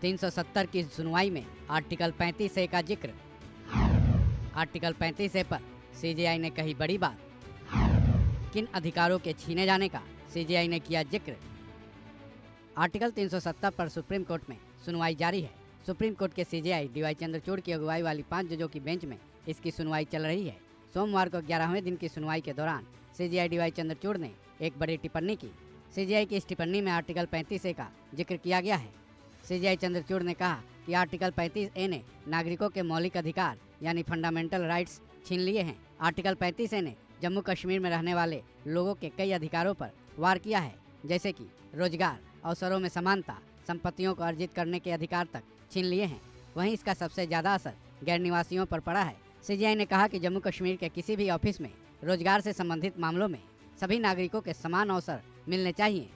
370 की सुनवाई में आर्टिकल 35A का जिक्र। आर्टिकल 35A पर सीजेआई ने कही बड़ी बात। किन अधिकारों के छीने जाने का सीजेआई ने किया जिक्र। आर्टिकल 370 पर सुप्रीम कोर्ट में सुनवाई जारी है। सुप्रीम कोर्ट के सीजेआई डीवाई चंद्रचूड़ की अगुवाई वाली 5 जजों की बेंच में इसकी सुनवाई चल रही है। सोमवार को 11वें दिन की सुनवाई के दौरान सीजेआई डीवाई चंद्रचूड़ ने एक बड़ी टिप्पणी की। सीजेआई की इस टिप्पणी में आर्टिकल 35A का जिक्र किया गया है। सीजेआई चंद्रचूड़ ने कहा कि आर्टिकल 35A ने नागरिकों के मौलिक अधिकार यानी फंडामेंटल राइट्स छीन लिए हैं। आर्टिकल 35A ने जम्मू कश्मीर में रहने वाले लोगों के कई अधिकारों पर वार किया है, जैसे कि रोजगार, अवसरों में समानता, संपत्तियों को अर्जित करने के अधिकार तक छीन लिए हैं। वहीं इसका सबसे ज़्यादा असर गैर निवासियों पर पड़ा है। सीजेआई ने कहा कि जम्मू कश्मीर के किसी भी ऑफिस में रोजगार से संबंधित मामलों में सभी नागरिकों के समान अवसर मिलने चाहिए।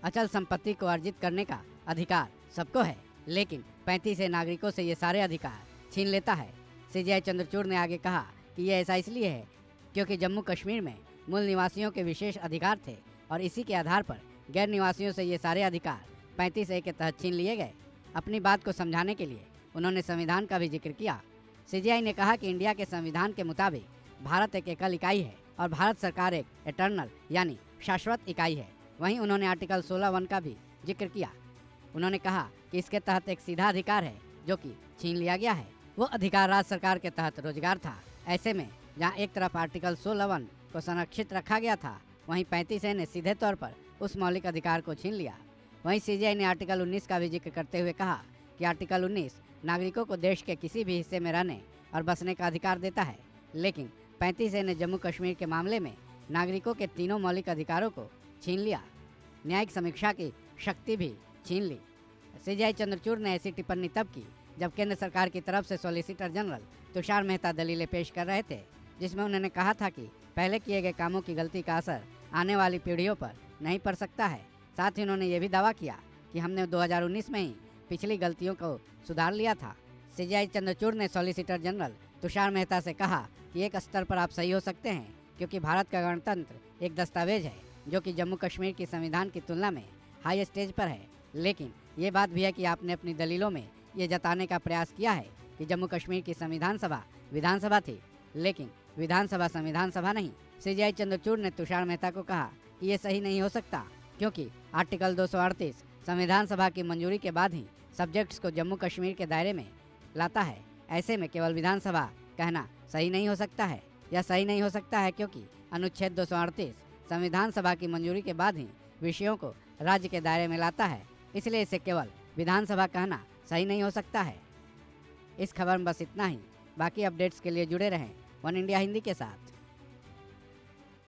अचल संपत्ति को अर्जित करने का अधिकार सबको है, लेकिन 35A नागरिकों से ये सारे अधिकार छीन लेता है। सीजेआई चंद्रचूड़ ने आगे कहा कि यह ऐसा इसलिए है क्योंकि जम्मू कश्मीर में मूल निवासियों के विशेष अधिकार थे और इसी के आधार पर गैर निवासियों से ये सारे अधिकार 35A के तहत छीन लिए गए। अपनी बात को समझाने के लिए उन्होंने संविधान का भी जिक्र किया। सीजेआई ने कहा कि इंडिया के संविधान के मुताबिक भारत एक एकल इकाई है और भारत सरकार एक एटर्नल यानी शाश्वत इकाई है। वहीं उन्होंने आर्टिकल 16(1) का भी जिक्र किया। उन्होंने कहा कि इसके तहत एक सीधा अधिकार है जो कि छीन लिया गया है। वो अधिकार राज्य सरकार के तहत रोजगार था। ऐसे में जहां एक तरफ आर्टिकल 16(1) को संरक्षित रखा गया था, वहीं 35A ने सीधे तौर पर उस मौलिक अधिकार को छीन लिया। वहीं सीजेआई ने आर्टिकल 19 का भी जिक्र करते हुए कहा कि आर्टिकल 19 नागरिकों को देश के किसी भी हिस्से में रहने और बसने का अधिकार देता है, लेकिन 35A ने जम्मू कश्मीर के मामले में नागरिकों के तीनों मौलिक अधिकारों को छीन लिया। न्यायिक समीक्षा की शक्ति भी छीन ली। सीजेआई चंद्रचूड़ ने ऐसी टिप्पणी तब की जब केंद्र सरकार की तरफ से सॉलिसिटर जनरल तुषार मेहता दलीलें पेश कर रहे थे, जिसमें उन्होंने कहा था कि पहले किए गए कामों की गलती का असर आने वाली पीढ़ियों पर नहीं पड़ सकता है। साथ ही उन्होंने ये भी दावा किया कि हमने 2019 में ही पिछली गलतियों को सुधार लिया था। सीजेआई चंद्रचूड़ ने सॉलिसिटर जनरल तुषार मेहता से कहा कि एक स्तर पर आप सही हो सकते हैं क्योंकि भारत का गणतंत्र एक दस्तावेज है जो कि जम्मू कश्मीर की संविधान की तुलना में हाई स्टेज पर है, लेकिन ये बात भी है कि आपने अपनी दलीलों में ये जताने का प्रयास किया है कि जम्मू कश्मीर की संविधान सभा विधानसभा थी, लेकिन विधानसभा संविधान सभा नहीं। सीजेआई चंद्रचूड़ ने तुषार मेहता को कहा कि ये सही नहीं हो सकता क्योंकि आर्टिकल 238 संविधान सभा की मंजूरी के बाद ही सब्जेक्ट्स को जम्मू कश्मीर के दायरे में लाता है। ऐसे में केवल विधानसभा कहना सही नहीं हो सकता है। यह सही नहीं हो सकता है क्योंकि अनुच्छेद 238 संविधान सभा की मंजूरी के बाद ही विषयों को राज्य के दायरे में लाता है, इसलिए इसे केवल विधानसभा कहना सही नहीं हो सकता है। इस खबर में बस इतना ही। बाकी अपडेट्स के लिए जुड़े रहें वन इंडिया हिंदी के साथ।